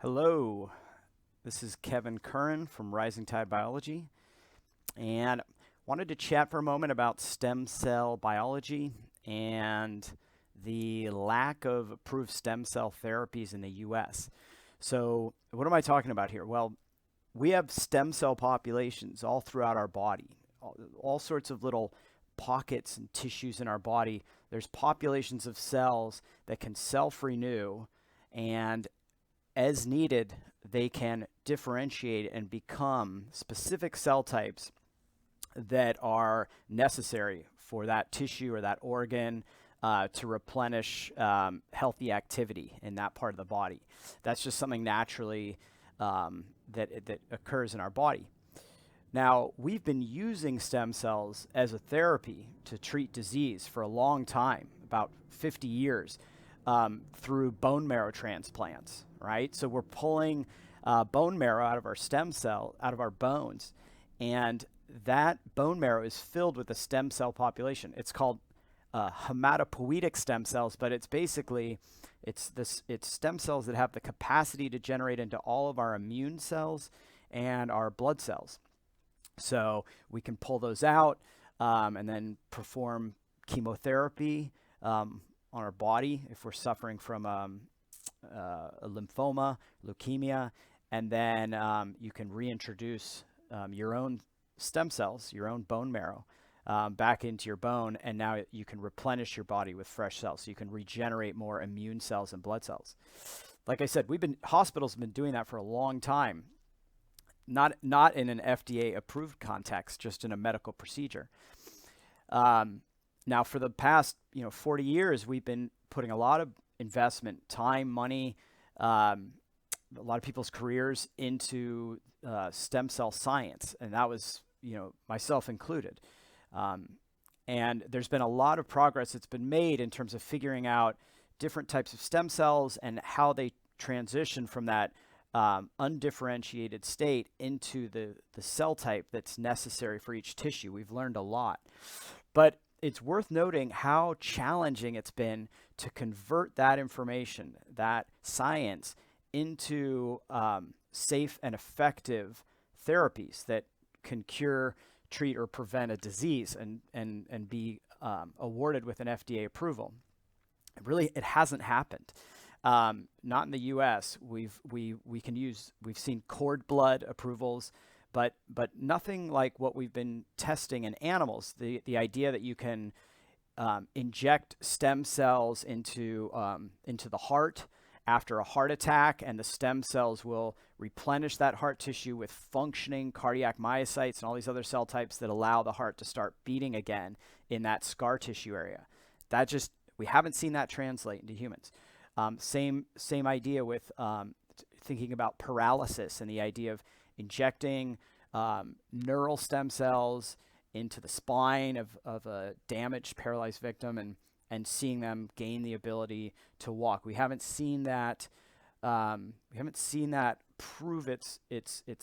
Hello, this is Kevin Curran from Rising Tide Biology, and wanted to chat for a moment about stem cell biology and the lack of approved stem cell therapies in the US. So, what am I talking about here? Well, we have stem cell populations all throughout our body, all sorts of little pockets and tissues in our body. There's populations of cells that can self renew, and as needed, they can differentiate and become specific cell types that are necessary for that tissue or that organ to replenish healthy activity in that part of the body. That's just something naturally that occurs in our body. Now, we've been using stem cells as a therapy to treat disease for a long time, about 50 years, through bone marrow transplants, right? So we're pulling bone marrow out of our stem cell, out of our bones, and that bone marrow is filled with a stem cell population. It's called hematopoietic stem cells, but it's basically it's stem cells that have the capacity to generate into all of our immune cells and our blood cells. So we can pull those out and then perform chemotherapy on our body if we're suffering from a lymphoma, leukemia, and then you can reintroduce your own stem cells, your own bone marrow, back into your bone, and now you can replenish your body with fresh cells. So you can regenerate more immune cells and blood cells. Like I said, hospitals have been doing that for a long time. Not in an FDA approved context, just in a medical procedure. Now, for the past 40 years, we've been putting a lot of investment, time, money, a lot of people's careers into stem cell science, and that was myself included. And there's been a lot of progress that's been made in terms of figuring out different types of stem cells and how they transition from that undifferentiated state into the cell type that's necessary for each tissue. We've learned a lot. But it's worth noting how challenging it's been to convert that information, that science, into safe and effective therapies that can cure, treat, or prevent a disease and be awarded with an FDA approval. It hasn't happened. Not in the U.S. We've seen cord blood approvals, but nothing like what we've been testing in animals. The idea that you can inject stem cells into the heart after a heart attack, and the stem cells will replenish that heart tissue with functioning cardiac myocytes and all these other cell types that allow the heart to start beating again in that scar tissue area. We haven't seen that translate into humans. Same idea with thinking about paralysis and the idea of injecting neural stem cells into the spine of a damaged, paralyzed victim and seeing them gain the ability to walk. We haven't seen that. We haven't seen that prove its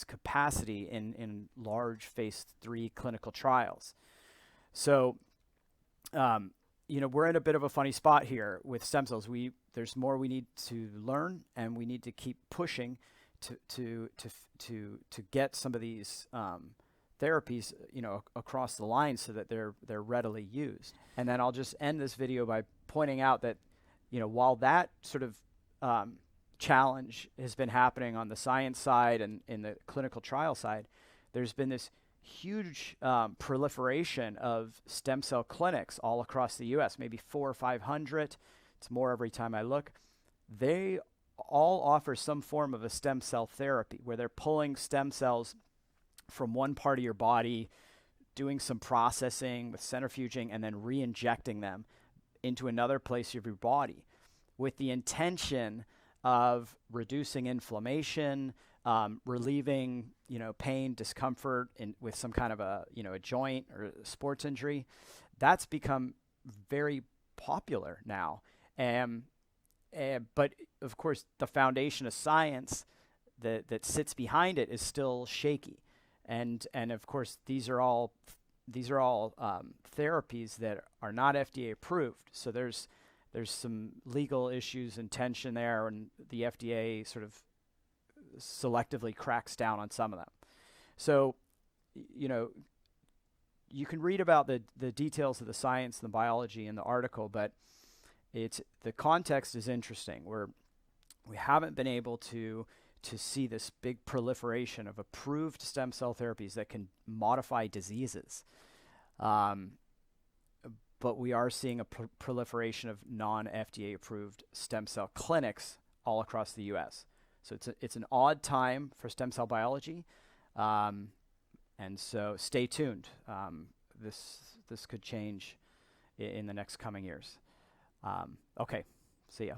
capacity in large phase 3 clinical trials. So, we're in a bit of a funny spot here with stem cells. There's more we need to learn, and we need to keep pushing to get some of these therapies, across the line so that they're readily used. And then I'll just end this video by pointing out that, while that sort of challenge has been happening on the science side and in the clinical trial side, there's been this huge proliferation of stem cell clinics all across the U.S., maybe 400 or 500. It's more every time I look. They all offer some form of a stem cell therapy where they're pulling stem cells from one part of your body, doing some processing with centrifuging, and then re-injecting them into another place of your body with the intention of reducing inflammation, relieving pain, discomfort with some kind of a joint or a sports injury. That's become very popular now. But of course, the foundation of science that sits behind it is still shaky. And of course, these are all therapies that are not FDA approved. So there's some legal issues and tension there, and the FDA sort of selectively cracks down on some of them. So, you know, you can read about the details of the science and the biology in the article, but the context is interesting. We haven't been able to see this big proliferation of approved stem cell therapies that can modify diseases. But we are seeing a proliferation of non-FDA approved stem cell clinics all across the US. So it's an odd time for stem cell biology. And so stay tuned. This could change in the next coming years. Okay, see ya.